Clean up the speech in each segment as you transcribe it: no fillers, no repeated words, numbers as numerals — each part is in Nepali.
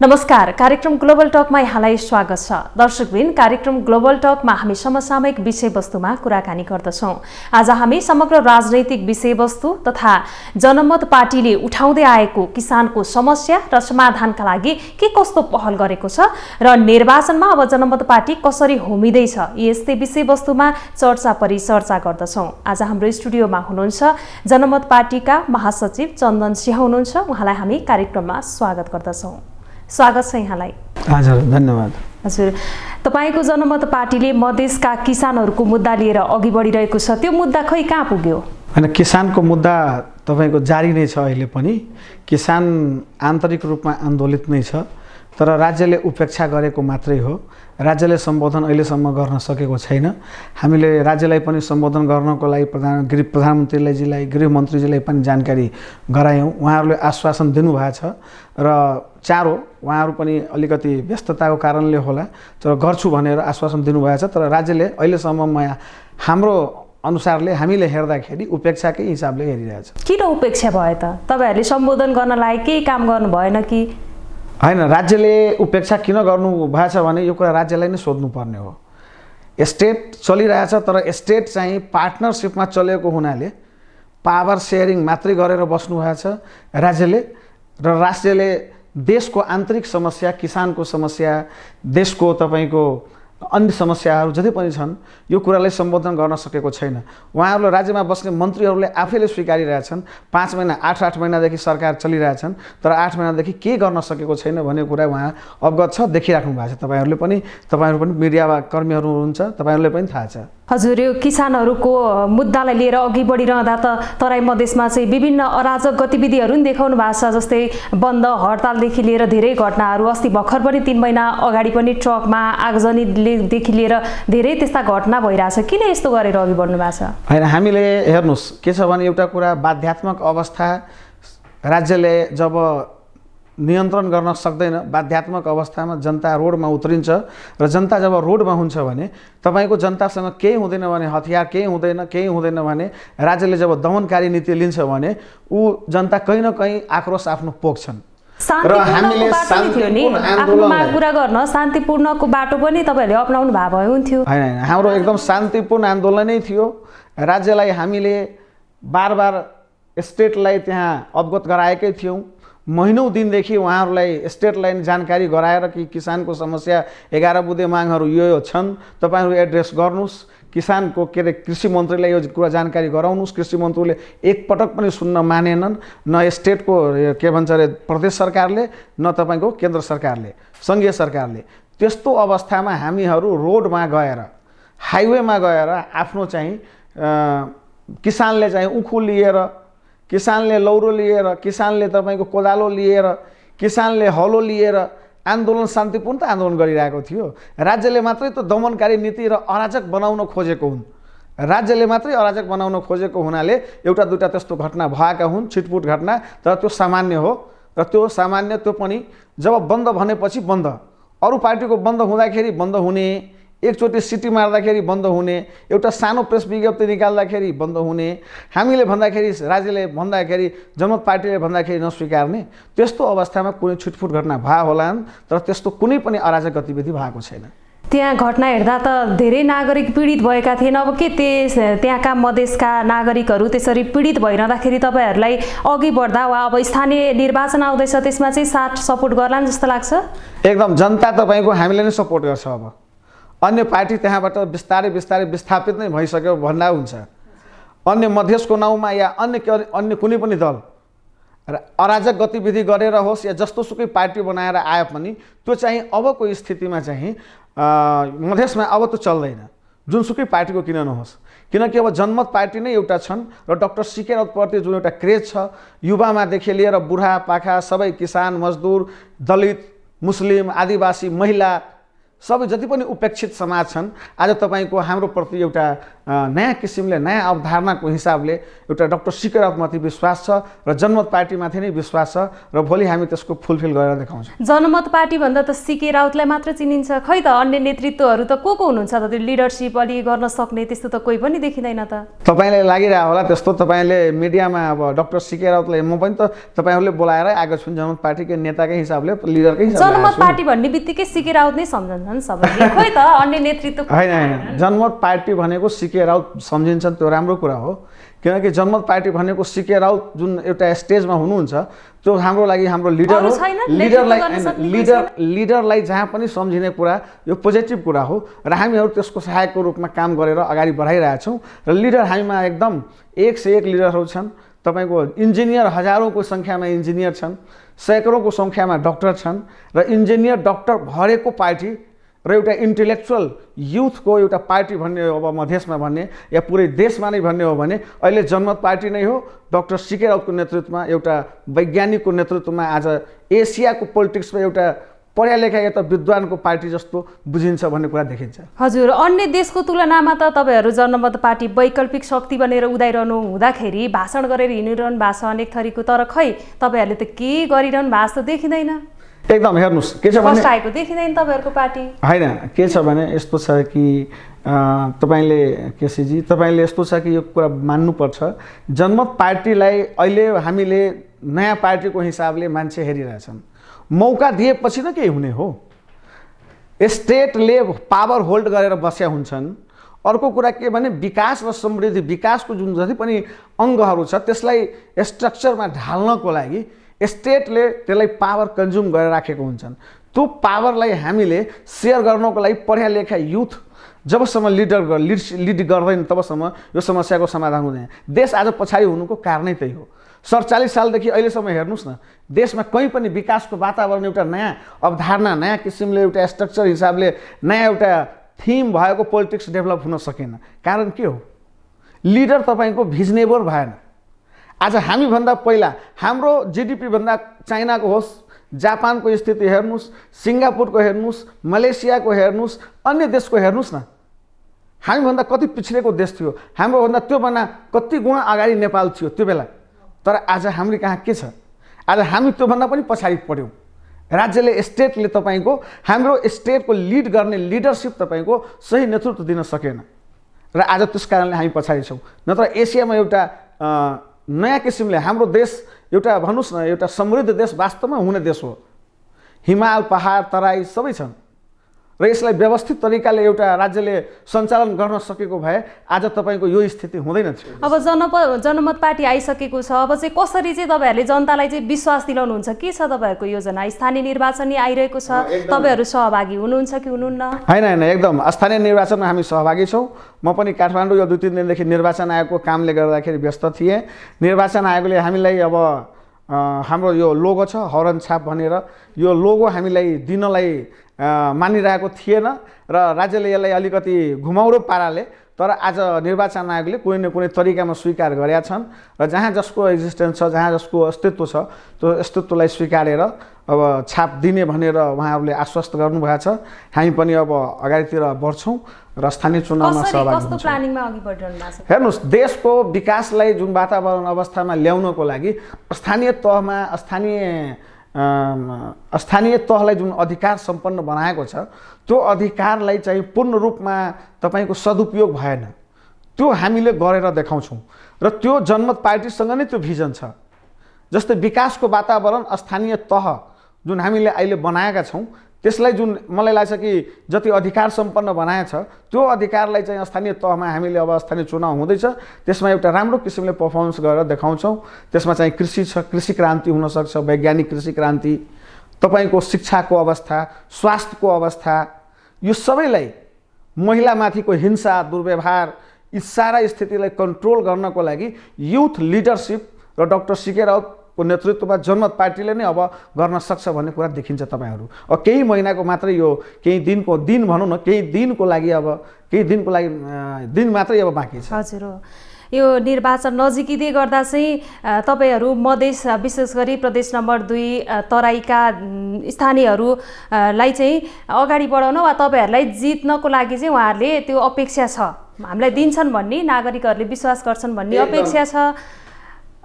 नमस्कार, कार्यक्रम ग्लोबल टकमा यहाँलाई स्वागत छ। दर्शकवृन्द, कार्यक्रम ग्लोबल टकमा हामी समसामयिक विषयवस्तुमा कुराकानी गर्दछौँ। आज हामी समग्र राजनैतिक विषयवस्तु तथा जनमत पार्टीले उठाउँदै आएको किसानको समस्या र समाधानका लागि के कस्तो पहल गरेको छ र निर्वाचनमा अब जनमत पार्टी कसरी होमिँदैछ, यस्तै विषयवस्तुमा चर्चा परिचर्चा गर्दछौँ। आज हाम्रो स्टुडियोमा हुनुहुन्छ जनमत पार्टीका महासचिव चन्दन सिंह हुनुहुन्छ। उहाँलाई हामी कार्यक्रममा स्वागत गर्दछौँ। स्वागत छ यहाँलाई। हजुर, धन्यवाद। हजुर, तपाईको जनमत पार्टीले मधेसका किसानहरूको मुद्दा लिएर अघि बढिरहेको छ, त्यो मुद्दा खै कहाँ पुग्यो? हैन, किसानको मुद्दा तपाईको जारी नै छ। अहिले पनि किसान आन्तरिक रूपमा आन्दोलित नै छ, तर राज्यले उपेक्षा गरेको मात्रै हो। राज्यले सम्बोधन अहिलेसम्म गर्न सकेको छैन। हामीले राज्यलाई पनि सम्बोधन गर्नको लागि प्रधानमन्त्रीजीलाई, गृहमन्त्रीजीलाई पनि जानकारी गरायौँ। उहाँहरूले आश्वासन दिनुभएको छ र चाँडो उहाँहरू पनि अलिकति व्यस्तताको कारणले होला, तर गर्छु भनेर आश्वासन दिनुभएको छ। तर राज्यले अहिलेसम्म हाम्रो अनुसारले हामीले हेर्दाखेरि उपेक्षाकै हिसाबले हेरिरहेछ। किन उपेक्षा भयो त? तपाईहरूले सम्बोधन गर्नलाई केही काम गर्नु भएन कि? हैन, राज्यले उपेक्षा किन गर्नु भएको छ भने यो कुरा राज्यलाई नै सोध्नुपर्ने हो। स्टेट चलिरहेछ, तर स्टेट चाहिँ पार्टनरसिपमा चलेको हुनाले पावर सेयरिङ मात्रै गरेर बस्नु भएको छ राज्यले। र राज्यले देशको आन्तरिक समस्या, किसानको समस्या, देशको तपाईको अन्य समस्याहरू जति पनि छन्, यो कुरालाई सम्बोधन गर्न सकेको छैन। उहाँहरूले राज्यमा बस्ने मन्त्रीहरूले आफैले स्वीकारिरहेछन् 5 महिना 8 महिनादेखि सरकार चलिरहेछन्, तर 8 महिनादेखि के गर्न सकेको छैन भन्ने कुरा उहाँ अवगत छ, देखिराख्नु भएको छ। तपाईहरू पनि मिडिया कर्मीहरू हुनुहुन्छ, तपाईहरूले पनि थाहा छ। हजुर, यो किसानहरूको मुद्दालाई लिएर अघि बढिरहँदा त तराई मधेसमा चाहिँ विभिन्न अराजक गतिविधिहरू पनि देखाउनु भएको छ, जस्तै बन्द हडतालदेखि लिएर धेरै घटनाहरू। अस्ति भर्खर पनि 3 महिना अगाडि पनि ट्रकमा आगजनीदेखि लिएर धेरै त्यस्ता घटना भइरहेछ। किन यस्तो गरेर अघि बढ्नु भएको छ? हैन, हामीले हेर्नुहोस् के छ भने एउटा कुरा बाध्यात्मक अवस्था राज्यले जब नियन्त्रण गर्न सक्दैन, बाध्यात्मक अवस्थामा जनता रोडमा उत्रिन्छ र जनता जब रोडमा हुन्छ भने तपाईको जनतासँग केही हुँदैन भने, हतियार केही हुँदैन भने, राज्यले जब दमनकारी नीति लिन्छ भने ऊ जनता कहीँ न कहीँ आक्रोश आफ्नो पोख्छन्। र हामीले आफ्नो माग पूरा गर्न शान्तिपूर्णको बाटो पनि तपाईहरुले अपनाउनु भए हुन्थ्यो। हैन, हाम्रो एकदम शान्तिपूर्ण आन्दोलन नै थियो। राज्यलाई हामीले बार स्टेटलाई त्यहाँ अवगत गराएकै थियौँ। महिनौं दिनदेखि उहाँहरूलाई स्टेटलाई जानकारी गराएर कि किसानको समस्या 11 बुँदे मागहरू यो छन्, तपाईहरु एड्रेस गर्नुस्। किसानको कृषि मन्त्रीलाई यो कुरा जानकारी गराउनुस्। कृषि मन्त्रीले एक पटक पनि सुन्न मानेनन्, न स्टेटको के भन्छ रे प्रदेश सरकारले, न तपाईको केन्द्र सरकारले, संघीय सरकारले। त्यस्तो अवस्थामा हामीहरू रोडमा गएर, हाइवेमा गएर आफ्नो चाहिँ किसानले चाहिँ उखु लिएर, किसानले लौरो लिएर, किसानले तपाईको कोदालो लिएर, किसानले हलो लिएर आन्दोलन शान्तिपूर्ण आन्दोलन गरिरहेको थियो। राज्यले मात्रै त दमनकारी नीति र अराजक बनाउन खोजेको हुन्। राज्यले मात्रै अराजक बनाउन खोजेको हुनाले एउटा दुईटा त्यस्तो घटना भएका हुन्, छिटपुट घटना, तर त्यो सामान्य हो। र त्यो सामान्य, त्यो पनि जब बन्द भनेपछि बन्द, अरू पार्टीको बन्द हुँदाखेरि बन्द हुने, एकचोटि सिटी मार्दाखेरि बन्द हुने, एउटा सानो प्रेस विज्ञप्ति निकाल्दाखेरि बन्द हुने, हामीले भन्दाखेरि, राज्यले भन्दाखेरि, जनमत पार्टीले भन्दाखेरि नस्वीकार्ने, त्यस्तो अवस्थामा कुनै छुटफुट घटना भयो होलान्, तर त्यस्तो कुनै पनि अराजक गतिविधि भएको छैन। त्यहाँ घटना हेर्दा त धेरै नागरिक पीडित भएका थिएन। अब के त्यहाँका मधेसका नागरिकहरू त्यसरी पीडित भइरहँदाखेरि तपाईहरूलाई अघि बढ्दा वा अब स्थानीय निर्वाचन आउँदैछ त्यसमा चाहिँ साथ सपोर्ट गर्लान् जस्तो लाग्छ? एकदम, जनता तपाईको हामीले नै सपोर्ट गर्छ। अब अन्य पार्टी त्यहाँबाट बिस्तारै विस्थापित नै भइसक्यो भन्दा हुन्छ। अन्य मधेसको नाउँमा या अन्य कुनै पनि दल अराजक गतिविधि गरेर होस् या जस्तोसुकै पार्टी बनाएर आए पनि त्यो चाहिँ अबको स्थितिमा चाहिँ मधेसमा अब त्यो चल्दैन, जुनसुकै पार्टीको किन नहोस्। किनकि अब जनमत पार्टी नै एउटा छन् र डाक्टर सीके राउतप्रति जुन एउटा क्रेज छ, युवामादेखि लिएर बुढापाका सबै, किसान, मजदुर, दलित, मुस्लिम, आदिवासी, महिला, सबै जति पनि उपेक्षित समाज छन्, आज तपाईको हाम्रो प्रति एउटा नयाँ किसिमले नयाँ अवधारणाको हिसाबले एउटा डाक्टर सीके राउतमाथि विश्वास छ र जनमत पार्टीमाथि नै विश्वास छ र भोलि हामी त्यसको फुलफिल गरेर देखाउँछौँ। जनमत पार्टी भन्दा त सीके राउतलाई मात्र चिनिन्छ, खै त अन्य नेतृत्वहरू त को हुनुहुन्छ त? त्यो लिडरसिप अलि गर्न सक्ने त्यस्तो त कोही पनि देखिँदैन त। तपाईँलाई लागिरहेको होला त्यस्तो, तपाईँले मिडियामा अब डाक्टर सीके राउतलाई म पनि त तपाईँहरूले बोलाएर आएको छु जनमत पार्टीकै नेताकै हिसाबले, लिडरकै हिसाबले। जनमत पार्टी भन्ने बित्तिकै सीके राउत नै सम्झन्छन् सबैले, खै त अन्य नेतृत्व होइन। जनमत पार्टी भनेको सीके राउत सम्झिन्छन् त्यो राम्रो कुरा हो, किनकि जनमत पार्टी भनेको सीके राउत जुन एउटा स्टेजमा हुनुहुन्छ त्यो हाम्रो लागि हाम्रो लिडर हो। लिडरलाई जहाँ पनि सम्झिने कुरा यो पोजिटिभ कुरा हो र हामीहरू त्यसको सहायकको रूपमा काम गरेर अगाडि बढाइरहेछौँ र लिडर हामीमा एकदम 1 से 1 लिडरहरू छन्। तपाईँको इन्जिनियर हजारौँको सङ्ख्यामा इन्जिनियर छन्, सैकडौँको सङ्ख्यामा डक्टर छन् र इन्जिनियर डक्टर भरेको पार्टी र एउटा इन्टेलेक्चुअल युथको एउटा पार्टी भन्ने अब मधेसमा भन्ने या पुरै देशमा नै भन्ने हो भने अहिले जनमत पार्टी नै हो। डाक्टर सीके राउतको नेतृत्वमा एउटा वैज्ञानिकको नेतृत्वमा आज एसियाको पोलिटिक्समा एउटा पढा लेखा या त विद्वानको पार्टी जस्तो बुझिन्छ भन्ने कुरा देखिन्छ। हजुर, अन्य देशको तुलनामा त तपाईँहरू जनमत पार्टी वैकल्पिक शक्ति बनेर उदाइरहनु हुँदाखेरि भाषण गरेर हिँडिरहनु भएको छ अनेक थरीको, तर खै तपाईँहरूले त के गरिरहनु भएको जस्तो देखिँदैन। एकदम हेर्नुहोस् के छ भने आएको देखिँदैन तपाईँहरूको पार्टी। होइन, के छ भने यस्तो छ कि तपाईँले केसीजी तपाईँले यस्तो छ कि यो कुरा मान्नुपर्छ। जनमत पार्टीलाई अहिले हामीले नयाँ पार्टीको हिसाबले मान्छे हेरिरहेछन्। मौका दिएपछि न केही हुने हो। स्टेटले पावर होल्ड गरेर बस्या हुन्छन्। अर्को कुरा के भने विकास र समृद्धि, विकासको जुन जति पनि अङ्गहरू छ त्यसलाई स्ट्रक्चरमा ढाल्नको लागि स्टेटले त्यसलाई पावर कन्ज्युम गरेर राखेको हुन्छन्। त्यो पावरलाई हामीले सेयर गर्नको लागि पढा लेखा युथ जबसम्म लिड गर्दैन तबसम्म यो समस्याको समाधान हुँदैन। देश आज पछाडि हुनुको कारणै त्यही हो। 47 सालदेखि अहिलेसम्म हेर्नुहोस् न, देशमा कहीँ पनि विकासको वातावरण एउटा नयाँ अवधारणा, नयाँ किसिमले एउटा स्ट्रक्चर हिसाबले नयाँ एउटा थिम भएको पोलिटिक्स डेभलप हुन सकेन। कारण के हो? लिडर तपाईँको भिजनेबल भएन। आज हामीभन्दा पहिला हाम्रो जिडिपी भन्दा चाइनाको होस्, जापानको स्थिति हेर्नुहोस्, सिङ्गापुरको हेर्नुहोस्, मलेसियाको हेर्नुहोस्, अन्य देशको हेर्नुहोस् न। हामीभन्दा कति पिछडेको देश थियो, हाम्रोभन्दा त्योभन्दा कति गुणा अगाडि नेपाल थियो त्यो बेला। तर आज हाम्रो कहाँ के छ? आज हामी त्योभन्दा पनि पछाडि पढ्यौँ। राज्यले स्टेटले तपाईँको हाम्रो स्टेटको लिड गर्ने लिडरसिप तपाईँको सही नेतृत्व दिन सकेन र आज त्यस कारणले हामी पछाडि छौँ। नत्र एसियामा एउटा नयाँ किसिमले हाम्रो देश एउटा भन्नुहोस् न एउटा समृद्ध देश वास्तवमा हुने देश हो। हिमाल, पहाड, तराई सबै छन् र यसलाई व्यवस्थित तरिकाले एउटा राज्यले सञ्चालन गर्न सकेको भए आज तपाईँको यो स्थिति हुँदैन थियो। अब जनमत पार्टी आइसकेको छ, अब चाहिँ कसरी चाहिँ तपाईँहरूले जनतालाई चाहिँ विश्वास दिलाउनुहुन्छ? के छ तपाईँहरूको योजना? स्थानीय निर्वाचन आइरहेको छ, तपाईँहरू सहभागी हुनुहुन्छ कि हुनुहुन्न? होइन, एकदम स्थानीय निर्वाचनमा हामी सहभागी छौँ। म पनि काठमाडौँ यो 2-3 दिनदेखि निर्वाचन आयोगको कामले गर्दाखेरि व्यस्त थिएँ। निर्वाचन आयोगले हामीलाई अब हाम्रो यो लोगो छ हौरन छाप भनेर, यो लोगो हामीलाई दिनलाई मानिरहेको थिएन र राज्यले यसलाई अलिकति घुमाउरो पाराले, तर आज निर्वाचन आयोगले कुनै न कुनै तरिकामा स्वीकार गरेका छन् र जहाँ जसको एक्जिस्टेन्स छ, जहाँ जसको अस्तित्व छ त्यो अस्तित्वलाई स्वीकारेर अब छाप दिने भनेर उहाँहरूले आश्वस्त गर्नुभएको छ। हामी पनि अब अगाडितिर बढ्छौँ र स्थानीय चुनावमा सहभागी हुन्छौँ। हेर्नुहोस्, देशको विकासलाई जुन वातावरण अवस्थामा ल्याउनको लागि स्थानीय तहमा स्थानीय तहलाई जुन अधिकार सम्पन्न बनाएको छ त्यो अधिकारलाई चाहिँ पूर्ण रूपमा तपाईँको सदुपयोग भएन। त्यो हामीले गरेर देखाउँछौँ र त्यो जनमत पार्टीसँग नै त्यो भिजन छ। जस्तै विकासको वातावरण स्थानीय तह जुन हामीले अहिले बनाएका छौँ त्यसलाई जुन मलाई लाग्छ कि जति अधिकार सम्पन्न बनाएको छ त्यो अधिकारलाई चाहिँ स्थानीय तहमा हामीले अब स्थानीय चुनाव हुँदैछ त्यसमा एउटा राम्रो किसिमले पर्फर्मेन्स गरेर देखाउँछौँ। त्यसमा चाहिँ कृषि छ, कृषि क्रान्ति हुनसक्छ, वैज्ञानिक कृषि क्रान्ति, तपाईँको शिक्षाको अवस्था, स्वास्थ्यको अवस्था, यो सबैलाई महिलामाथिको हिंसा, दुर्व्यवहार, यी सारा स्थितिलाई कन्ट्रोल गर्नको लागि युथ लिडरसिप र डाक्टर सीके राउतको नेतृत्वमा जनमत पार्टीले नै अब गर्न सक्छ भन्ने कुरा देखिन्छ। तपाईँहरू अब केही महिनाको मात्रै यो केही दिनको दिन भनौँ न, केही दिनको लागि दिन मात्रै अब बाँकी छ। हजुर, यो निर्वाचन नजिकिँदै गर्दा चाहिँ तपाईँहरू मधेस विशेष गरी प्रदेश नम्बर 2 तराईका स्थानीयहरूलाई चाहिँ अगाडि बढाउन वा तपाईँहरूलाई जित्नको लागि चाहिँ उहाँहरूले त्यो अपेक्षा छ, हामीलाई दिन्छन् भन्ने नागरिकहरूले विश्वास गर्छन् भन्ने अपेक्षा छ।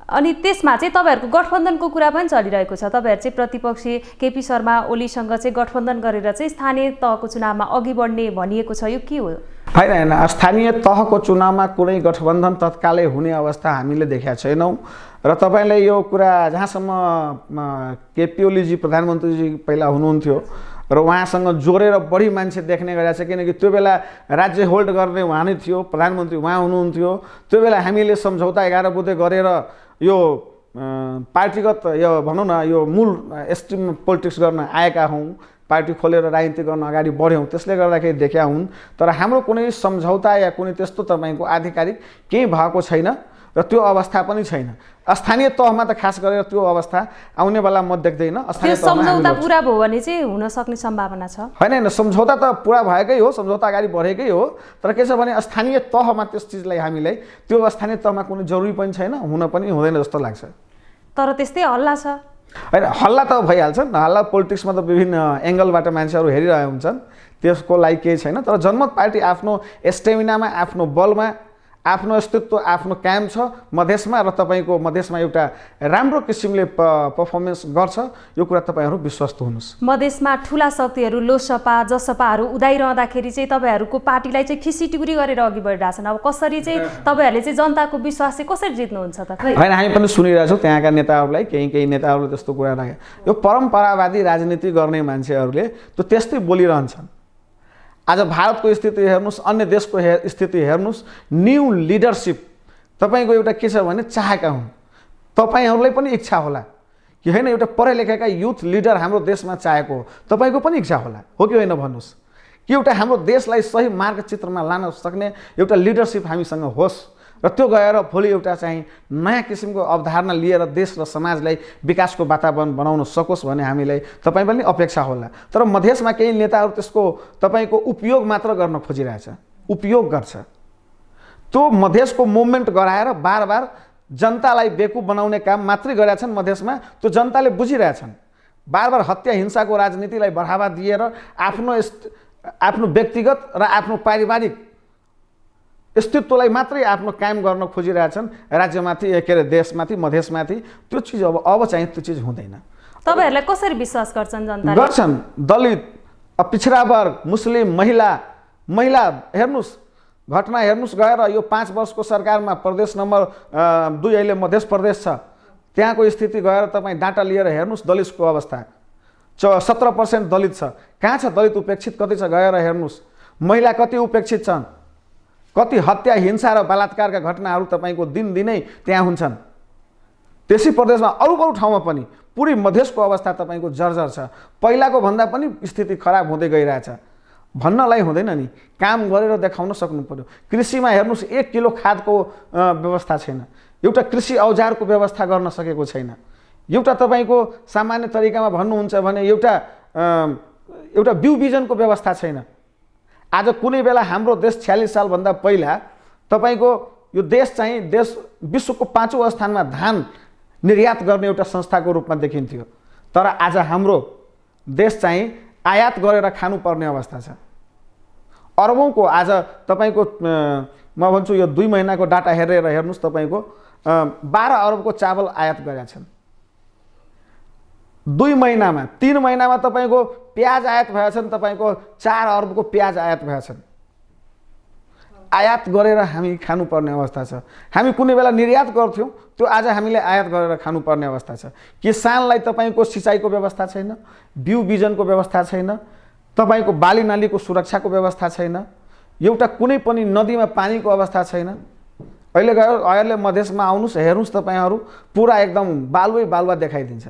अनि त्यसमा चाहिँ तपाईँहरूको गठबन्धनको कुरा पनि चलिरहेको छ। तपाईँहरू चाहिँ प्रतिपक्षी केपी शर्मा ओलीसँग चाहिँ गठबन्धन गरेर चाहिँ स्थानीय तहको चुनावमा अघि बढ्ने भनिएको छ, यो के हो? होइन, स्थानीय तहको चुनावमा कुनै गठबन्धन तत्कालै हुने अवस्था हामीले देखेका छैनौँ। र तपाईँले यो कुरा जहाँसम्म केपी ओलीजी प्रधानमन्त्रीजी पहिला हुनुहुन्थ्यो र उहाँसँग जोडेर बढी मान्छे देख्ने गरेको छ, किनकि त्यो बेला राज्य होल्ड गर्ने उहाँ नै थियो, प्रधानमन्त्री उहाँ हुनुहुन्थ्यो। त्यो बेला हामीले सम्झौता 11 बुँदे गरेर यो पार्टीगत यो भनौँ न यो मूल एक्सट्रिम पोलिटिक्स गर्न आएका हौँ, पार्टी खोलेर राजनीति गर्न अगाडि बढ्यौँ, त्यसले गर्दाखेरि देखा हुन्। तर हाम्रो कुनै सम्झौता या कुनै त्यस्तो तपाईँको आधिकारिक केही भएको छैन र त्यो अवस्था पनि छैन। स्थानीय तहमा त खास गरेर त्यो अवस्था आउने बेला म देख्दैन। स्थानीय सम्झौता पुरा भयो भने चाहिँ हुन सक्ने सम्भावना छ? होइन, सम्झौता त पुरा भएकै हो, सम्झौता अगाडि बढेकै हो। तर के छ भने स्थानीय तहमा त्यस चिजलाई हामीलाई त्यो स्थानीय तहमा कुनै जरुरी पनि छैन, हुन पनि हुँदैन जस्तो लाग्छ। तर त्यस्तै हल्ला छ? होइन, हल्ला त भइहाल्छ, हल्ला पोलिटिक्समा त विभिन्न एङ्गलबाट मान्छेहरू हेरिरहेका हुन्छन्, त्यसको लागि केही छैन। तर जनमत पार्टी आफ्नो स्टेमिनामा, आफ्नो बलमा, आफ्नो अस्तित्व, आफ्नो कायम छ मधेसमा र तपाईँको मधेसमा एउटा राम्रो किसिमले पर्फर्मेन्स गर्छ, यो कुरा तपाईँहरू विश्वस्त हुनुहोस्। मधेसमा ठुला शक्तिहरू लोसपा जसपाहरू उदाइरहँदाखेरि चाहिँ तपाईँहरूको पार्टीलाई चाहिँ खिसिटिउरी गरेर अघि बढिरहेछन्। अब कसरी चाहिँ तपाईँहरूले चाहिँ जनताको विश्वास चाहिँ कसरी जित्नुहुन्छ त? होइन, हामी पनि सुनिरहेछौँ त्यहाँका नेताहरूलाई, केही नेताहरूले त्यस्तो कुरा राखे। यो परम्परावादी राजनीति गर्ने मान्छेहरूले त्यो त्यस्तै बोलिरहन्छन्। आज भारतको स्थिति हेर्नुहोस्, अन्य देशको स्थिति हेर्नुहोस्, न्यू लिडरसिप तपाईँको एउटा के छ भने चाहेका हुन्। तपाईँहरूलाई पनि इच्छा होला कि होइन एउटा पढे लेखेका युथ लिडर हाम्रो देशमा चाहेको हो, तपाईँको पनि इच्छा होला, हो कि होइन भन्नुहोस्? कि एउटा हाम्रो देशलाई सही मार्गचित्रमा लान सक्ने एउटा लिडरसिप हामीसँग होस् र त्यो गएर भोलि एउटा चाहिँ नयाँ किसिमको अवधारणा लिएर देश र समाजलाई विकासको वातावरण बनाउन सकोस् भन्ने हामीलाई तपाईँ पनि अपेक्षा होला। तर मधेसमा केही नेताहरू त्यसको तपाईँको उपयोग मात्र गर्न खोजिरहेछ, उपयोग गर्छ। त्यो मधेसको मुभमेन्ट गराएर बार बार जनतालाई बेकुफ बनाउने काम मात्रै गरेका छन् मधेसमा। त्यो जनताले बुझिरहेछन्। बार बार हत्या हिंसाको राजनीतिलाई बढावा दिएर आफ्नो व्यक्तिगत र आफ्नो पारिवारिक अस्तित्वलाई मात्रै आफ्नो कायम गर्न खोजिरहेछन् राज्यमाथि, के अरे देशमाथि, मधेसमाथि। त्यो चिज अब चाहिँ त्यो चिज हुँदैन। तपाईँहरूलाई कसरी विश्वास गर्छन् जनताले? गर्छन् दलित, पिछडा वर्ग, मुस्लिम, महिला हेर्नुहोस्, घटना हेर्नुहोस् गएर यो 5 वर्षको सरकारमा प्रदेश नम्बर 2 अहिले मधेस प्रदेश छ, त्यहाँको स्थिति गएर तपाईँ डाटा लिएर हेर्नुहोस्, दलितको अवस्था 17% दलित छ। कहाँ छ दलित उपेक्षित कति छ गएर हेर्नुहोस्। महिला कति उपेक्षित छन्, कति हत्या हिंसा र बलात्कारका घटनाहरू तपाईँको दिनदिनै त्यहाँ हुन्छन्। त्यसै प्रदेशमा अरू ठाउँमा पनि पुरै मधेसको अवस्था तपाईँको जर्जर छ। पहिलाको भन्दा पनि स्थिति खराब हुँदै गइरहेछ। भन्नलाई हुँदैन नि, काम गरेर देखाउन सक्नु पर्यो। कृषिमा हेर्नुहोस्, 1 किलो खादको व्यवस्था छैन, एउटा कृषि औजारको व्यवस्था गर्न सकेको छैन, एउटा तपाईँको सामान्य तरिकामा भन्नुहुन्छ भने एउटा बिउ बिजनको व्यवस्था छैन। आज कुनै बेला हाम्रो देश 46 सालभन्दा पहिला तपाईँको यो देश चाहिँ विश्वको 5औं स्थानमा धान निर्यात गर्ने एउटा संस्थाको रूपमा देखिन्थ्यो। तर आज हाम्रो देश चाहिँ आयात गरेर खानुपर्ने अवस्था छ। अरबौँको आज तपाईँको म भन्छु यो 2 महिनाको डाटा हेरेर हेर्नुहोस्, तपाईँको 12 अरबको चावल आयात गरेका छन् 2 महिनामा। 3 महिनामा तपाईँको प्याज आयात भएछन्, तपाईँको 4 अरबको प्याज आयात भएछन्। आयात गरेर हामी खानुपर्ने अवस्था छ। हामी कुनै बेला निर्यात गर्थ्यौँ, त्यो आज हामीले आयात गरेर खानुपर्ने अवस्था छ। किसानलाई तपाईँको सिँचाइको व्यवस्था छैन, बिउ बिजनको व्यवस्था छैन, तपाईँको बाली नालीको सुरक्षाको व्यवस्था छैन, एउटा कुनै पनि नदीमा पानीको अवस्था छैन। अहिले मधेसमा आउनुहोस्, हेर्नुहोस् तपाईँहरू, पुरा एकदम बालुवा देखाइदिन्छ।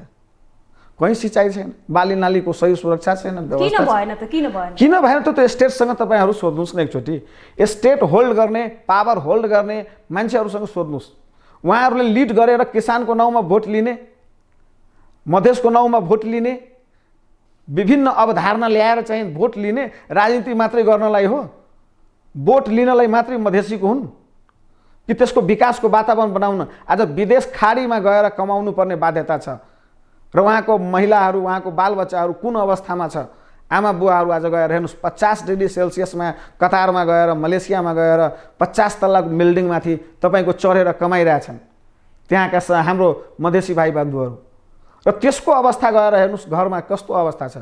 कहीँ सिँचाइ छैन, बाली नालीको सही सुरक्षा छैन, व्यवस्था भएन त किन भएन त स्टेटसँग तपाईँहरू सोध्नुहोस् न एकचोटि। स्टेट होल्ड गर्ने, पावर होल्ड गर्ने मान्छेहरूसँग सोध्नुहोस्। उहाँहरूले लिड गरेर किसानको नाउँमा भोट लिने, मधेसको नाउँमा भोट लिने, विभिन्न अवधारणा ल्याएर चाहिँ भोट लिने, राजनीति मात्रै गर्नलाई हो, भोट लिनलाई मात्रै मधेसीको हुन्। कि त्यसको विकासको वातावरण बनाउन आज विदेश खाडीमा गएर कमाउनु पर्ने बाध्यता छ र उहाँको महिलाहरू उहाँको बालबच्चाहरू कुन अवस्थामा छ। आमा बुवाहरू आज गएर हेर्नुहोस् 50 डिग्री सेल्सियसमा कतारमा गएर मलेसियामा गएर 50 तल्ला बिल्डिङमाथि तपाईँको चढेर कमाइरहेछन् त्यहाँका हाम्रो मधेसी भाइ बन्धुहरू। र त्यसको अवस्था गएर हेर्नुहोस् घरमा कस्तो अवस्था छ।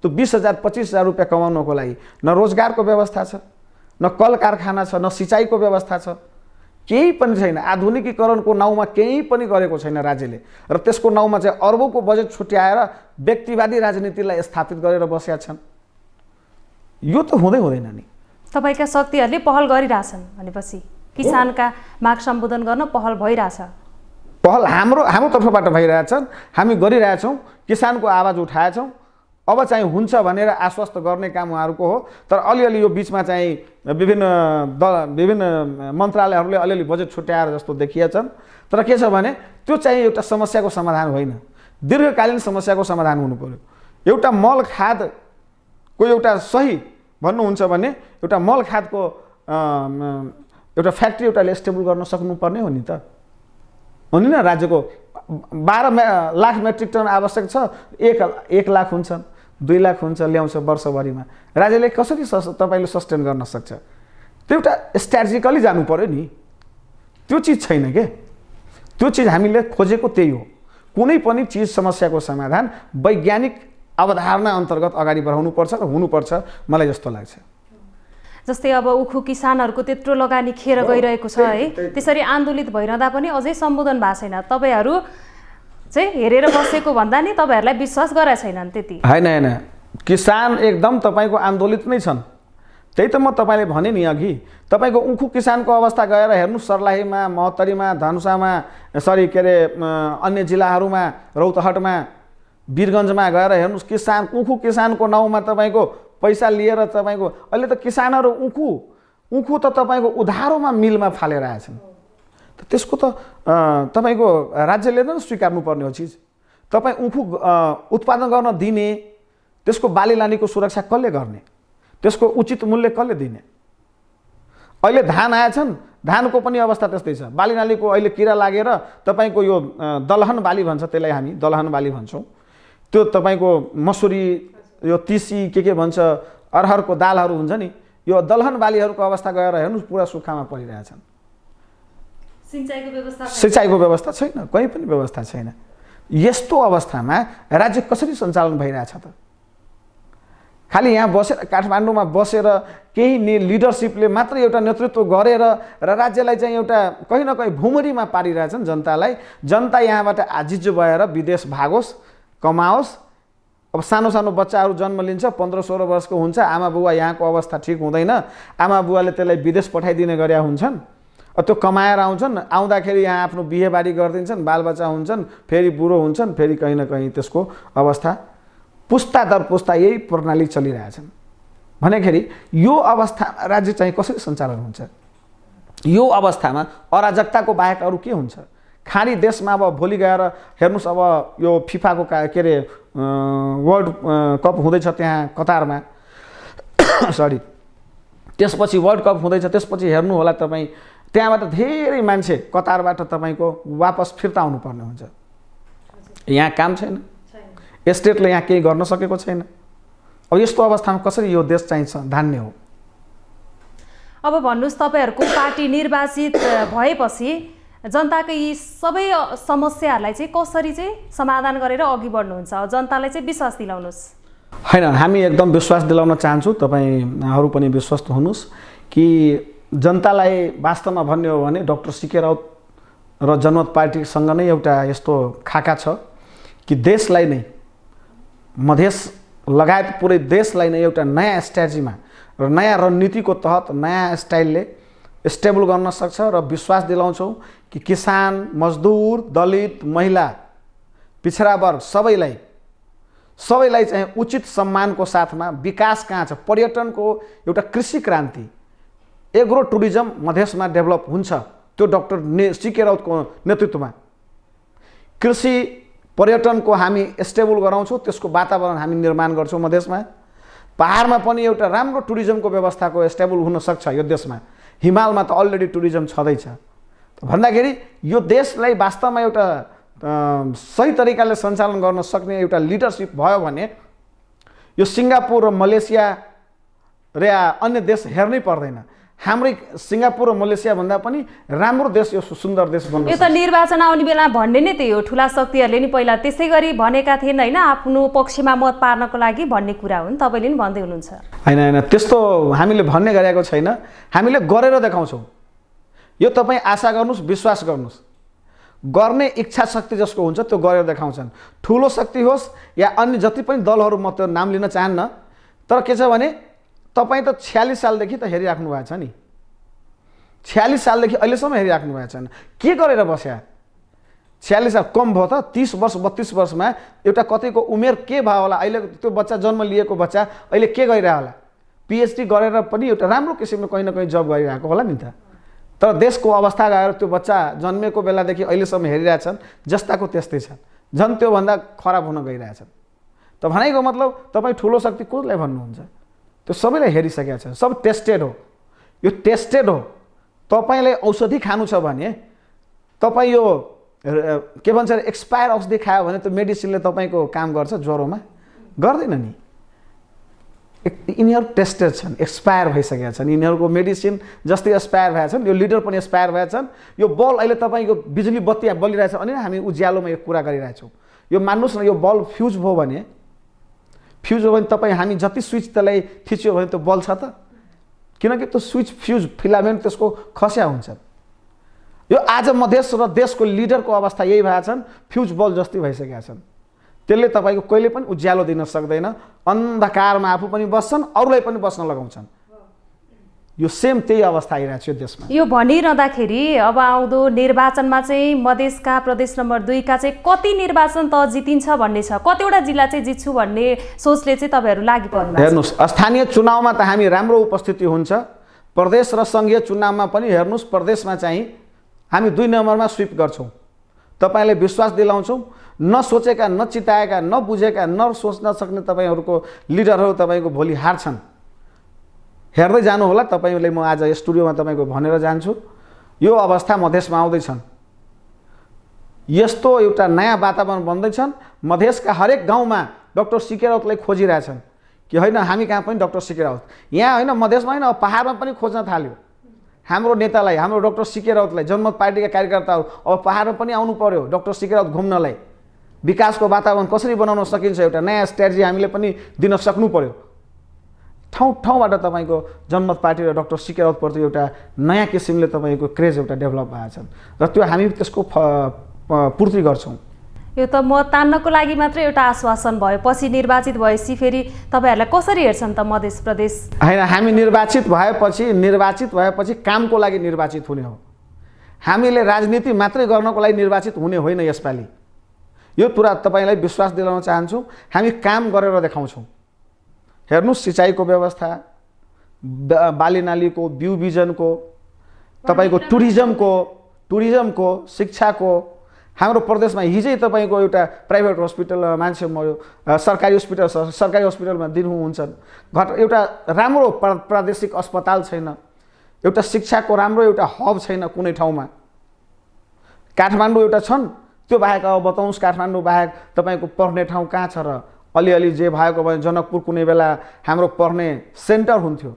त्यो 20,000 25,000 रुपियाँ कमाउनको लागि न रोजगारको व्यवस्था छ, न कल कारखाना छ, न सिँचाइको व्यवस्था छ, केही पनि छैन। आधुनिकीकरणको नाउँमा केही पनि गरेको छैन राज्यले र त्यसको नाउँमा चाहिँ अर्बौंको बजेट छुट्याएर व्यक्तिवादी राजनीतिलाई स्थापित गरेर बसेका छन्। यो त हुँदैन नि। तपाईका शक्तिहरूले पहल गरिरहेछन् भनेपछि किसानका माग सम्बोधन गर्न पहल भइरहेछ। पहल हाम्रो तर्फबाट भइरहेछन्, हामी गरिरहेछौँ, किसानको आवाज उठाएछौँ। अब चाहिँ हुन्छ भनेर आश्वस्त गर्ने काम उहाँहरूको हो। तर अलिअलि यो बिचमा चाहिँ विभिन्न मन्त्रालयहरूले अलिअलि बजेट छुट्याएर जस्तो देखिएछन्। तर के छ भने त्यो चाहिँ एउटा समस्याको समाधान होइन, दीर्घकालीन समस्याको समाधान हुनु पर्यो। एउटा मल खादको एउटा सही भन्नुहुन्छ भने एउटा मल खादको एउटा फ्याक्ट्री एउटाले स्टेबल गर्न सक्नुपर्ने हो नि त, हो नि न। राज्यको 12 लाख मेट्रिक टन आवश्यक छ, 1 लाख हुन्छन्, 2 लाख हुन्छ ल्याउँछ वर्षभरिमा। राज्यले कसरी तपाईँले सस्टेन गर्न सक्छ? त्यो एउटा स्ट्राटेजिकली जानु पर्यो नि। त्यो चिज छैन के। त्यो चिज हामीले खोजेको त्यही हो। कुनै पनि चिज समस्याको समाधान वैज्ञानिक अवधारणा अन्तर्गत अगाडि बढाउनुपर्छ र हुनुपर्छ, मलाई जस्तो लाग्छ। जस्तै अब उखु किसानहरूको त्यत्रो लगानी खेर गइरहेको छ है, त्यसरी आन्दोलित भइरहँदा पनि अझै सम्बोधन भएको छैन। तपाईँहरू चाहिँ हेरेर बसेको भन्दा नि तपाईँहरूलाई विश्वास गराएको छैनन् त्यति? होइन, किसान एकदम तपाईँको आन्दोलित नै छन्। त्यही त म तपाईँले भने नि अघि, तपाईँको उखु किसानको अवस्था गएर हेर्नुहोस् सर्लाहीमा, महोत्तरीमा, धनुषामा, के अरे अन्य जिल्लाहरूमा, रौतहटमा, वीरगन्जमा गएर हेर्नुहोस् उखु किसानको नाउँमा तपाईँको पैसा लिएर तपाईँको अहिले त किसानहरू उखु त तपाईँको उधारोमा मिलमा फालेर आएछन्। त्यसको त तपाईँको राज्यले नै स्वीकार्नु पर्ने हो चिज। तपाईँ उखु उत्पादन गर्न दिने, त्यसको बाली लानीको सुरक्षा कसले गर्ने, त्यसको उचित मूल्य कसले दिने? अहिले धान आएछन्, धानको पनि अवस्था त्यस्तै छ। बाली नालीको अहिले किरा लागेर तपाईँको यो दलहन बाली भन्छ, त्यसलाई हामी दलहन बाली भन्छौँ। त्यो तपाईँको मसुरी, यो तिसी के भन्छ, अरहरको दालहरू हुन्छ नि, यो दलहन बालीहरूको अवस्था गएर हेर्नुहोस् पुरा सुक्खामा परिरहेछन्। सिँचाइको व्यवस्था छैन, कहीँ पनि व्यवस्था छैन। यस्तो अवस्थामा राज्य कसरी सञ्चालन भइरहेछ त? खालि यहाँ बसेर काठमाडौँमा बसेर केही लिडरसिपले मात्र एउटा नेतृत्व गरेर र राज्यलाई चाहिँ एउटा कहीँ न कहीँ भुमरीमा पारिरहेछन् जनतालाई। जनता यहाँबाट आजिज भएर विदेश भागोस्, कमाओस्। अब सानो सानो बच्चाहरू जन्म लिन्छ, 15-16 वर्षको हुन्छ, आमा बुवा यहाँको अवस्था ठिक हुँदैन, आमा बुवाले त्यसलाई विदेश पठाइदिने गरेका हुन्छन्। त्यो कमाएर आउँछन्, आउँदाखेरि यहाँ आफ्नो बिहेबारी गरिदिन्छन्, बालबच्चा हुन्छन्, फेरि बुढो हुन्छन्, फेरि कहीँ न कहीँ त्यसको अवस्था पुस्ता दर पुस्ता यही प्रणाली चलिरहेछन्। भनेखेरि यो अवस्थामा राज्य चाहिँ कसरी सञ्चालन हुन्छ? यो अवस्थामा अराजकताको बाहेक अरू के हुन्छ? खाडी देशमा अब भोलि गएर हेर्नुहोस्, अब यो फिफाको के अरे वर्ल्ड कप हुँदैछ त्यहाँ कतारमा, त्यसपछि वर्ल्ड कप हुँदैछ, त्यसपछि हेर्नु होला तपाईँ त्यहाँबाट धेरै मान्छे कतारबाट तपाईँको वापस फिर्ता आउनुपर्ने हुन्छ। यहाँ काम छैन, स्टेटले यहाँ केही गर्न सकेको छैन। अब यस्तो अवस्थामा कसरी यो देश चाहिँ धान्ने हो? अब भन्नुहोस्, तपाईँहरूको पार्टी निर्वाचित भएपछि जनताको यी सबै समस्याहरूलाई चाहिँ कसरी चाहिँ समाधान गरेर अघि बढ्नुहुन्छ? जनतालाई चाहिँ विश्वास दिलाउनुहोस्। होइन, हामी एकदम विश्वास दिलाउन चाहन्छु, तपाईँहरू पनि विश्वस्त हुनुहोस् कि जनतालाई वास्तवमा भन्ने हो भने डाक्टर सीके राउत र जनमत पार्टीसँग नै एउटा यस्तो खाका छ कि देशलाई नै, मधेस लगायत पुरै देशलाई नै एउटा नयाँ स्ट्राटेजीमा र नयाँ रणनीतिको तहत नयाँ स्टाइलले स्टेबल गर्न सक्छ। र विश्वास दिलाउँछौँ कि किसान, मजदुर, दलित, महिला, पिछडा वर्ग सबैलाई चाहिँ उचित सम्मानको साथमा विकास कहाँ छ, पर्यटनको एउटा कृषि क्रान्ति, एग्रो टुरिज्म मधेसमा डेभलप हुन्छ। त्यो डाक्टर सीके राउतको नेतृत्वमा कृषि पर्यटनको हामी स्टेबल गराउँछौँ, त्यसको वातावरण हामी निर्माण गर्छौँ मधेसमा। पहाडमा पनि एउटा राम्रो टुरिज्मको व्यवस्थाको स्टेबल हुन सक्छ यो देशमा। हिमालमा त अलरेडी टुरिज्म छँदैछ। भन्दाखेरि यो देशलाई वास्तवमा एउटा सही तरिकाले सञ्चालन गर्न सक्ने एउटा लिडरसिप भयो भने यो सिङ्गापुर र मलेसिया र अन्य देश हेर्नै पर्दैन। हाम्रै सिङ्गापुर र मलेसिया भन्दा पनि राम्रो देश, यो सुन्दर देश बन्छ। यो त निर्वाचन आउने बेला भन्ने नै त्यही हो, ठुला शक्तिहरूले नि पहिला त्यसै गरी भनेका थिएन होइन, आफ्नो पक्षमा मत पार्नको लागि भन्ने कुरा हो नि, तपाईँले नि भन्दै हुनुहुन्छ। होइन त्यस्तो हामीले भन्ने गरेको छैन, हामीले गरेर देखाउँछौँ। यो तपाईँ आशा गर्नुहोस्, विश्वास गर्नुहोस्, गर्ने इच्छा शक्ति जसको हुन्छ त्यो गरेर देखाउँछन्। ठुलो शक्ति होस् या अन्य जति पनि दलहरू, म त्यो नाम लिन चाहन्न, तर के छ भने तपाईँ त 46 सालदेखि त हेरिराख्नु भएको छ नि, 46 सालदेखि अहिलेसम्म हेरिराख्नु भएको छैन, के गरेर बस्या? 46 साल कम भयो त, 30 वर्ष 32 वर्षमा एउटा कतैको उमेर के भयो होला? अहिले त्यो बच्चा जन्म लिएको बच्चा अहिले के गरिरहेको होला? पिएचडी गरेर पनि एउटा राम्रो किसिमले कहीँ न कहीँ जब गरिरहेको होला नि त। तर देशको अवस्था गएर त्यो बच्चा जन्मेको बेलादेखि अहिलेसम्म हेरिरहेछन्, जस्ताको त्यस्तै छन्, झन् त्योभन्दा खराब हुन गइरहेछन्। त भनेको मतलब तपाईँ ठुलो शक्ति कसलाई भन्नुहुन्छ? त्यो सबैलाई हेरिसकेका छन्, सब टेस्टेड हो, यो टेस्टेड हो। तपाईँलाई औषधि खानु छ भने तपाईँ यो के भन्छ अरे एक्सपायर औषधि खायो भने त्यो मेडिसिनले तपाईँको काम गर्छ ज्वरोमा? गर्दैन नि। यिनीहरू टेस्टेड छन्, एक्सपायर भइसकेका छन्, यिनीहरूको मेडिसिन जस्तै एक्सपायर भएका छन्, यो लिडर पनि एक्सपायर भएछन्। यो बल अहिले तपाईँको बिजुली बत्ती बलिरहेछ अनि हामी उज्यालोमा यो कुरा गरिरहेछौँ। यो मान्नुहोस् न, यो बल्ब फ्युज भयो भने तपाईँ हामी जति स्विच त्यसलाई थिच्यो भने त्यो बल्छ त? किनकि त्यो स्विच फ्युज फिलामेन्ट त्यसको खस्या हुन्छ। यो आज मधेस र देशको लिडरको अवस्था यही भएका छन्, फ्युज बल्ब जस्तै भइसकेका छन्। त्यसले तपाईँको कहिले पनि उज्यालो दिन सक्दैन, अन्धकारमा आफू पनि बस्छन्, अरूलाई पनि बस्न लगाउँछन्। यो सेम त्यही अवस्था आइरहेको छ यो देशमा। यो भनिरहँदाखेरि अब आउँदो निर्वाचनमा चाहिँ मधेसका प्रदेश नम्बर 2 का चाहिँ कति निर्वाचन त जितिन्छ भन्ने छ, कतिवटा जिल्ला चाहिँ जित्छु भन्ने सोचले चाहिँ तपाईँहरू लागि पर्नु भएको छ? हेर्नुहोस्, स्थानीय चुनावमा त हामी राम्रो उपस्थिति हुन्छ, प्रदेश र सङ्घीय चुनावमा पनि हेर्नुहोस्, प्रदेशमा चाहिँ हामी 2 नम्बरमा स्विप गर्छौँ। तपाईँले विश्वास दिलाउँछौँ, नसोचेका, नचिताएका, नबुझेका, नसोच्न सक्ने तपाईँहरूको लिडरहरू तपाईँको भोलि हार्छन्। हेर्दै जानु होला, तपाईँले म आज स्टुडियोमा तपाईँको भनेर जान्छु, यो अवस्था मधेसमा आउँदैछन्। यस्तो एउटा नयाँ वातावरण बन्दैछन्। मधेसका हरेक गाउँमा डाक्टर सीके राउतलाई खोजिरहेछन् कि होइन हामी कहाँ पनि डाक्टर सीके राउत, यहाँ होइन मधेसमा होइन, पहाडमा पनि खोज्न थाल्यो हाम्रो नेतालाई, हाम्रो डाक्टर सीके राउतलाई। जनमत पार्टीका कार्यकर्ताहरू अब पहाडमा पनि आउनु पर्यो डाक्टर सीके राउत घुम्नलाई। विकासको वातावरण कसरी बनाउन सकिन्छ एउटा नयाँ स्ट्र्याटेजी हामीले पनि दिन सक्नु पर्यो। ठाउँ ठाउँबाट तपाईँको जनमत पार्टी र डाक्टर सीके राउतप्रति एउटा नयाँ किसिमले तपाईँको क्रेज एउटा डेभलप भएको छ र त्यो हामी त्यसको पूर्ति गर्छौँ। यो त मत तान्नको लागि मात्रै एउटा आश्वासन भयो, पछि निर्वाचित भएपछि फेरि तपाईँहरूलाई कसरी हेर्छन् त मधेस प्रदेश? होइन, हामी निर्वाचित भएपछि कामको लागि निर्वाचित हुने हो। हामीले राजनीति मात्रै गर्नको लागि निर्वाचित हुने होइन यसपालि। यो कुरा तपाईँलाई विश्वास दिलाउन चाहन्छु, हामी काम गरेर देखाउँछौँ। हेर्नुहोस्, सिँचाइको व्यवस्था, बाली नालीको, बिउ बिजनको, तपाईँको टुरिज्मको, शिक्षाको, हाम्रो प्रदेशमा हिजै तपाईँको एउटा प्राइभेट हस्पिटल मान्छे मर्यो, सरकारी हस्पिटलमा दिनुहुन्छन्। एउटा राम्रो प्रादेशिक अस्पताल छैन, एउटा शिक्षाको राम्रो एउटा हब छैन कुनै ठाउँमा। काठमाडौँ एउटा छन्, त्यो बाहेक अब बताउनुहोस्, काठमाडौँ बाहेक तपाईँको पढ्ने ठाउँ कहाँ छ र? अलिअलि जे भएको भने जनकपुर कुनै बेला हाम्रो पढ्ने सेन्टर हुन्थ्यो,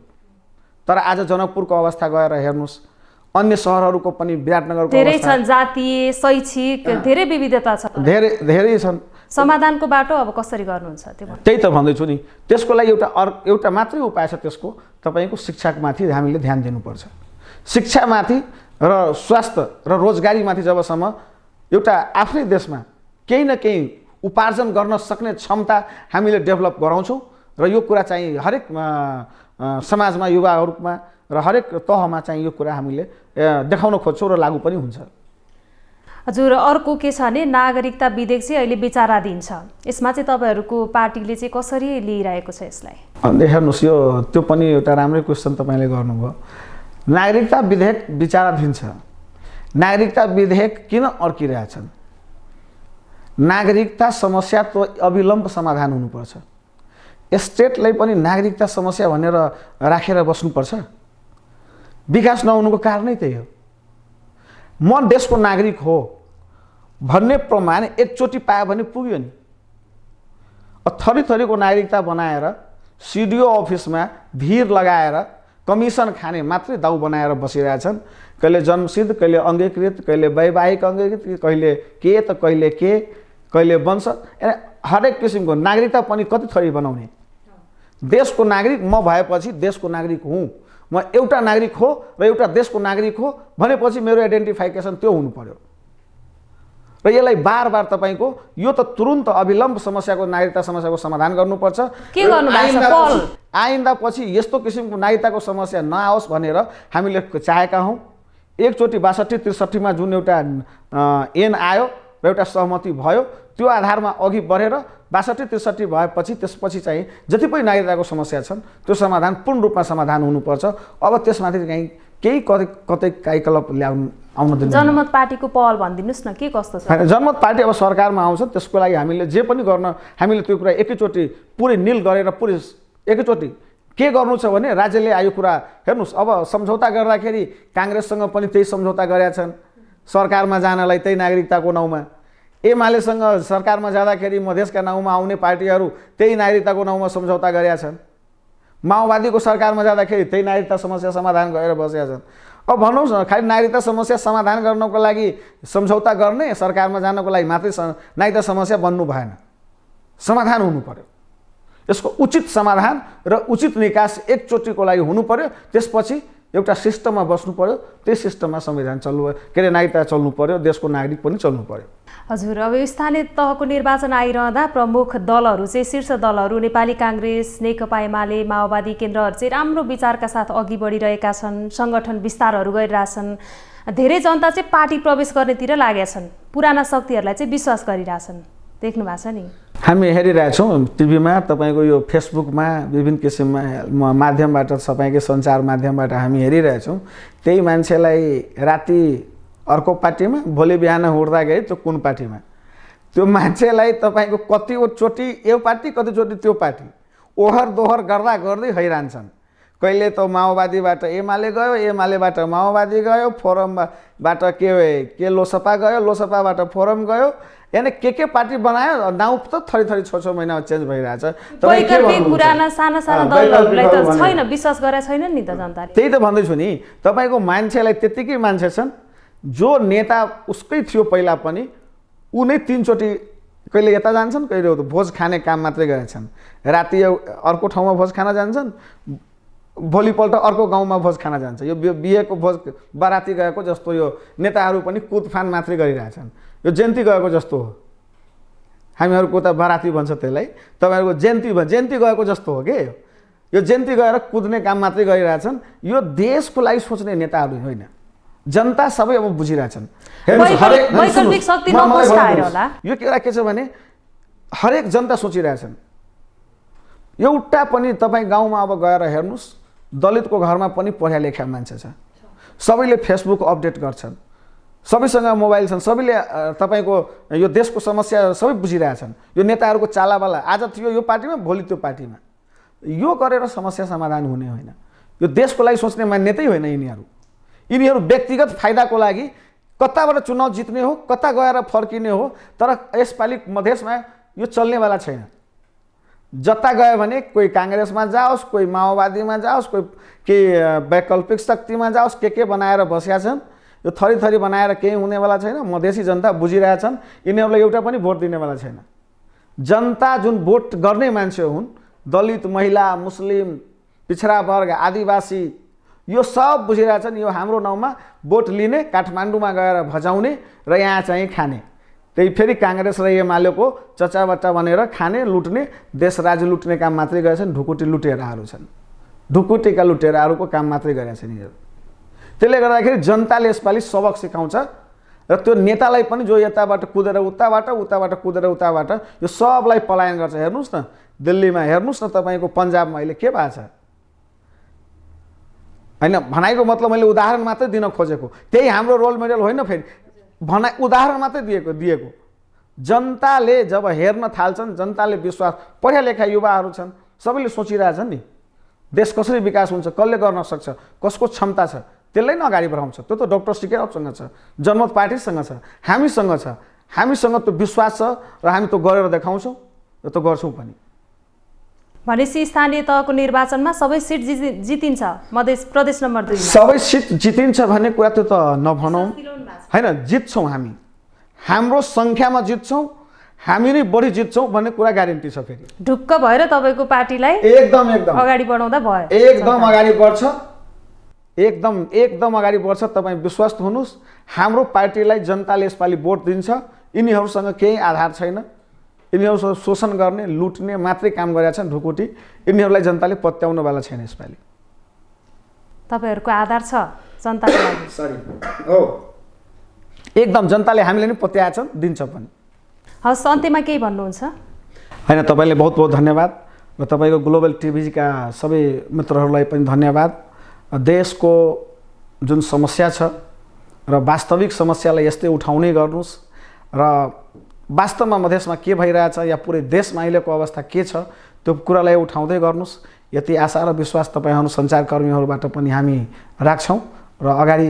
तर आज जनकपुरको अवस्था गएर हेर्नुहोस्, अन्य सहरहरूको पनि विराटनगरको धेरै छन्, जातीय शैक्षिक धेरै विविधता छ, धेरै छन्। समाधानको बाटो अब कसरी गर्नुहुन्छ त्यो? त्यही त भन्दैछु नि, त्यसको लागि एउटा मात्रै उपाय छ, त्यसको तपाईँको शिक्षामाथि हामीले ध्यान दिनुपर्छ। शिक्षामाथि र स्वास्थ्य र रोजगारीमाथि जबसम्म एउटा आफ्नै देशमा केही न केही उपार्जन गर्न सक्ने क्षमता हामीले डेभलप गराउँछौँ र यो कुरा चाहिँ हरेक समाजमा, युवाहरूमा र हरेक तहमा चाहिँ यो कुरा हामीले देखाउन खोज्छौँ र लागू पनि हुन्छ। हजुर, अर्को के छ भने नागरिकता विधेयक चाहिँ अहिले विचाराधीन छ, यसमा चाहिँ तपाईँहरूको पार्टीले चाहिँ कसरी लिइरहेको छ यसलाई? हेर्नुहोस्, यो त्यो पनि एउटा राम्रै क्वेसन तपाईँले गर्नुभयो। नागरिकता विधेयक विचाराधीन छ। नागरिकता विधेयक किन अड्किरहेछन्? नागरिकता समस्या त अविलम्ब समाधान हुनुपर्छ। स्टेटलाई पनि नागरिकता समस्या भनेर राखेर बस्नुपर्छ? विकास नहुनुको कारणै त्यही हो। म देशको नागरिक हो भन्ने प्रमाण एकचोटि पायो भने पुग्यो नि। थरी थरीको नागरिकता बनाएर सिडिओ अफिसमा भिड लगाएर कमिसन खाने मात्रै दाउ बनाएर बसिरहेछन्। कहिले जन्मसिद्ध, कहिले अङ्गीकृत, कहिले वैवाहिक अङ्गीकृत, कहिले के त कहिले के, कहिले वंश, हरेक किसिमको नागरिकता पनि कति थरी बनाउने। देशको नागरिक म भएपछि देशको नागरिक हुँ, म एउटा नागरिक हो र एउटा देशको नागरिक हो भनेपछि मेरो आइडेन्टिफिकेसन त्यो हुनु पर्यो। र यसलाई बार बार तपाईँको यो त तुरुन्त अविलम्ब समस्याको नागरिकता समस्याको समाधान गर्नुपर्छ। के गर्नु आइन्दा पछि यस्तो किसिमको नागरिकताको समस्या नआओस् भनेर हामीले चाहेका हौँ। एकचोटि 62-63 जुन एउटा ऐन आयो र एउटा सहमति भयो, त्यो आधारमा अघि बढेर 62-63 भएपछि त्यसपछि चाहिँ जति पनि नागरिकताको समस्या छन् त्यो समाधान पूर्ण रूपमा समाधान हुनुपर्छ। अब त्यसमाथि चाहिँ केही कतै काइकलप ल्याउनु आउन दिनु। जनमत पार्टीको पहल भनिदिनुहोस् न, के कस्तो छ? जनमत पार्टी अब सरकारमा आउँछ, त्यसको लागि हामीले जे पनि गर्न, हामीले त्यो कुरा एकैचोटि पुरै निल गरेर पुरै एकैचोटि के गर्नु छ भने राज्यले आयो कुरा हेर्नुहोस्। अब सम्झौता गर्दाखेरि काङ्ग्रेससँग पनि त्यही सम्झौता गरेका छन् सरकारमा जानलाई, त्यही नागरिकताको नाउँमा। एमालेसँग सरकारमा जाँदाखेरि मधेसका नाउँमा आउने पार्टीहरू त्यही नागरिकताको नाउँमा सम्झौता गरेका छन्। माओवादीको सरकारमा जाँदाखेरि त्यही नागरिकता समस्या समाधान गरेर बसेका छन्। अब भन्नुहोस् न, खालि नागरिकता समस्या समाधान गर्नको लागि सम्झौता गर्ने, सरकारमा जानको लागि मात्रै नागरिकता समस्या बन्नु भएन, समाधान हुनु पर्यो। यसको उचित समाधान र उचित निकास एकचोटिको लागि हुनु पर्यो। त्यसपछि एउटा सिस्टममा बस्नु पर्यो, त्यही सिस्टममा संविधान चल्नु, के अरे नागरिकता चल्नु पर्यो, देशको नागरिक पनि चल्नु पर्यो। हजुर, अब स्थानीय तहको निर्वाचन आइरहँदा प्रमुख दलहरू चाहिँ, शीर्ष दलहरू नेपाली काङ्ग्रेस, नेकपा एमाले, माओवादी केन्द्रहरू चाहिँ राम्रो विचारका साथ अघि बढिरहेका छन्, सङ्गठन विस्तारहरू गरिरहेछन्। धेरै जनता चाहिँ पार्टी प्रवेश गर्नेतिर लागेका छन्, पुराना शक्तिहरूलाई चाहिँ विश्वास गरिरहेछन्, देख्नु भएको छ नि? हामी हेरिरहेछौँ टिभीमा, तपाईँको यो फेसबुकमा, विभिन्न किसिममा माध्यमबाट, तपाईँकै सञ्चार माध्यमबाट हामी हेरिरहेछौँ। त्यही मान्छेलाई राति अर्को पार्टीमा, भोलि बिहान उठ्दाखेरि त्यो कुन पार्टीमा, त्यो मान्छेलाई तपाईँको कतिचोटि यो पार्टी कतिचोटि त्यो पार्टी ओहर दोहर गर्दा गर्दै हैरान्छन्। कहिले त माओवादीबाट एमाले गयो, एमालेबाट माओवादी गयो, फोरमबाट के लोसपा गयो, लोसपाबाट फोरम गयो, यानी के पार्टी बनायो, नाउँ त थरी थरी 6-6 महिनामा चेन्ज भइरहेछ। पुराना साना साना दलहरूलाई त छैन, विश्वास गरेको छैन नि त जनताले। त्यही त भन्दैछु नि, तपाईँको मान्छेलाई त्यत्तिकै मान्छे छन् जो नेता उसकै थियो पहिला पनि, ऊ नै 3 चोटि कहिले यता जान्छन्, कहिले भोज खाने काम मात्रै गरेछन्। राति अर्को ठाउँमा भोज खान जान्छन्, भोलिपल्ट अर्को गाउँमा भोज खान जान्छ। यो बिहेको भोज बाराती गएको जस्तो यो नेताहरू पनि कुदफान मात्रै गरिरहेछन्। यो जयन्ती गएको जस्तो हो, हामीहरूको त बाराती भन्छ त्यसलाई, तपाईँहरूको जयन्ती गएको जस्तो हो के यो जयन्ती गएर कुद्ने काम मात्रै गरिरहेछन्। यो देशको लागि सोच्ने नेताहरू होइन, जनता सबै अब बुझिरहेछन्। यो के छ भने हरेक जनता सोचिरहेछन्। एउटा पनि तपाईँ गाउँमा अब गएर हेर्नुहोस्, दलितको घरमा पनि पढा लेखा मान्छे छ, सबैले फेसबुक अपडेट गर्छन्, सबैसँग मोबाइल छन्, सबैले तपाईँको यो देशको समस्या सबै बुझिरहेछन्। यो नेताहरूको चालाबाला आज थियो यो पार्टीमा, भोलि त्यो पार्टीमा, यो गरेर समस्या समाधान हुने होइन। यो देशको लागि सोच्ने नेतै होइन यिनीहरू व्यक्तिगत फाइदाको लागि कताबाट चुनाव जित्ने हो, कता गएर फर्किने हो। तर यसपालि मधेसमा यो चल्नेवाला छैन। जता गयो भने कोही काङ्ग्रेसमा जाओस्, कोही माओवादीमा जाओस्, कोही के वैकल्पिक शक्तिमा जाओस्, के बनाएर बसेका छन्। यो थरी थरी बनाएर केही हुनेवाला छैन। मधेसी जनता बुझिरहेछन्, यिनीहरूलाई एउटा पनि भोट दिनेवाला छैन। जनता जुन भोट गर्ने मान्छे हुन्, दलित, महिला, मुस्लिम, पिछडा वर्ग, आदिवासी, यो सब बुझिरहेछन्। यो हाम्रो नाउँमा भोट लिने, काठमाडौँमा गएर भजाउने र यहाँ चाहिँ खाने, त्यही फेरि काङ्ग्रेस र एमालेको चचाबट्टा बनेर खाने, लुट्ने, देश राज्य लुट्ने काम मात्रै गरेछन्। ढुकुटी लुटेराहरू छन्, ढुकुटीका लुटेराहरूको काम मात्रै गरेका छन् यिनीहरू। त्यसले गर्दाखेरि जनताले यसपालि सबक सिकाउँछ र त्यो नेतालाई पनि जो यताबाट कुदेर उताबाट, उताबाट कुदेर उताबाट यो सबलाई पलायन गर्छ। हेर्नुहोस् न दिल्लीमा, हेर्नुहोस् न तपाईँको पन्जाबमा अहिले के भएको छ होइन। भनाइको मतलब मैले उदाहरण मात्रै दिन खोजेको, त्यही हाम्रो रोल मोडल होइन, फेरि उदाहरण मात्रै दिएको। जनताले जब हेर्न थाल्छन्, जनताले विश्वास, पढा लेखा युवाहरू छन्, सबैले सोचिरहेछन् नि देश कसरी विकास हुन्छ, कसले गर्न सक्छ, कसको क्षमता छ, त्यसलाई नै अगाडि बढाउँछ। त्यो त डाक्टर सीके रावसँग छ, जनमत पार्टीसँग छ, हामीसँग छ। हामीसँग त्यो विश्वास छ र हामी त्यो गरेर देखाउँछौँ र त्यो गर्छौँ पनि। भनेपछि स्थानीय तहको निर्वाचनमा सबै सिट जितिन्छ प्रदेश नम्बर 2 मा? सबै सिट जितिन्छ भन्ने कुरा त्यो त नभनौँ होइन, जित्छौँ हामी, हाम्रो सङ्ख्यामा जित्छौँ, हामी नै बढी जित्छौँ भन्ने कुरा ग्यारेन्टी छ। फेरि ढुक्क भएर तपाईँको पार्टीलाई एकदम अगाडि बढाउँदा भयो, एकदम अगाडि बढ्छ, एकदम अगाडि बढ्छ। तपाईँ विश्वास हुनुहोस्, हाम्रो पार्टीलाई जनताले यसपालि भोट दिन्छ। यिनीहरूसँग केही आधार छैन, यिनीहरूसँग शोषण गर्ने लुट्ने मात्रै काम गरेका छन्, ढुकुटी। यिनीहरूलाई जनताले पत्याउनवाला छैन यसपालि। तपाईँहरूको आधार छ जनताको लागि? सरी हो, एकदम जनताले हामीले नै पत्याएका छन्, दिन्छ पनि। हस्, अन्त्यमा केही भन्नुहुन्छ? होइन, तपाईँले बहुत बहुत धन्यवाद र तपाईँको ग्लोबल टिभीका सबै मित्रहरूलाई पनि धन्यवाद। देशको जुन समस्या छ र वास्तविक समस्यालाई यस्तै उठाउनै गर्नुहोस् र वास्तवमा मधेसमा के भइरहेछ या पुरै देशमा अहिलेको अवस्था के छ त्यो कुरालाई उठाउँदै गर्नुहोस्। यति आशा र विश्वास तपाईँहरू सञ्चारकर्मीहरूबाट पनि हामी राख्छौँ र अगाडि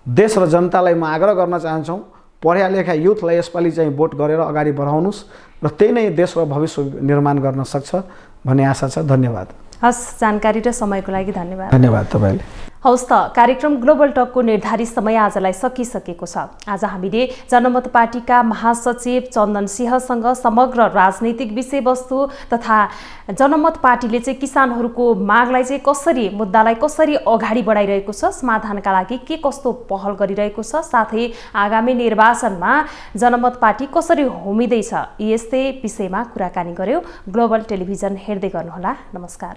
देश र जनतालाई म आग्रह गर्न चाहन्छौँ, पढा लेखा युथलाई यसपालि चाहिँ भोट गरेर अगाडि बढाउनुहोस् र त्यही नै देश र भविष्य निर्माण गर्न सक्छ भन्ने आशा छ। धन्यवाद। हस्, जानकारी र समयको लागि धन्यवाद। धन्यवाद तपाईँले। हौस् त, कार्यक्रम ग्लोबल टकको निर्धारित समय आजलाई सकिसकेको छ। आज हामीले जनमत पार्टीका महासचिव चन्दन सिंहसँग समग्र राजनैतिक विषयवस्तु तथा जनमत पार्टीले चाहिँ किसानहरूको मागलाई चाहिँ कसरी, मुद्दालाई कसरी अगाडि बढाइरहेको छ, समाधानका लागि के कस्तो पहल गरिरहेको छ, साथै आगामी निर्वाचनमा जनमत पार्टी कसरी होमिँदैछ, यस्तै विषयमा कुराकानी गर्यौं। ग्लोबल टेलिभिजन हेर्दै गर्नुहोला। नमस्कार।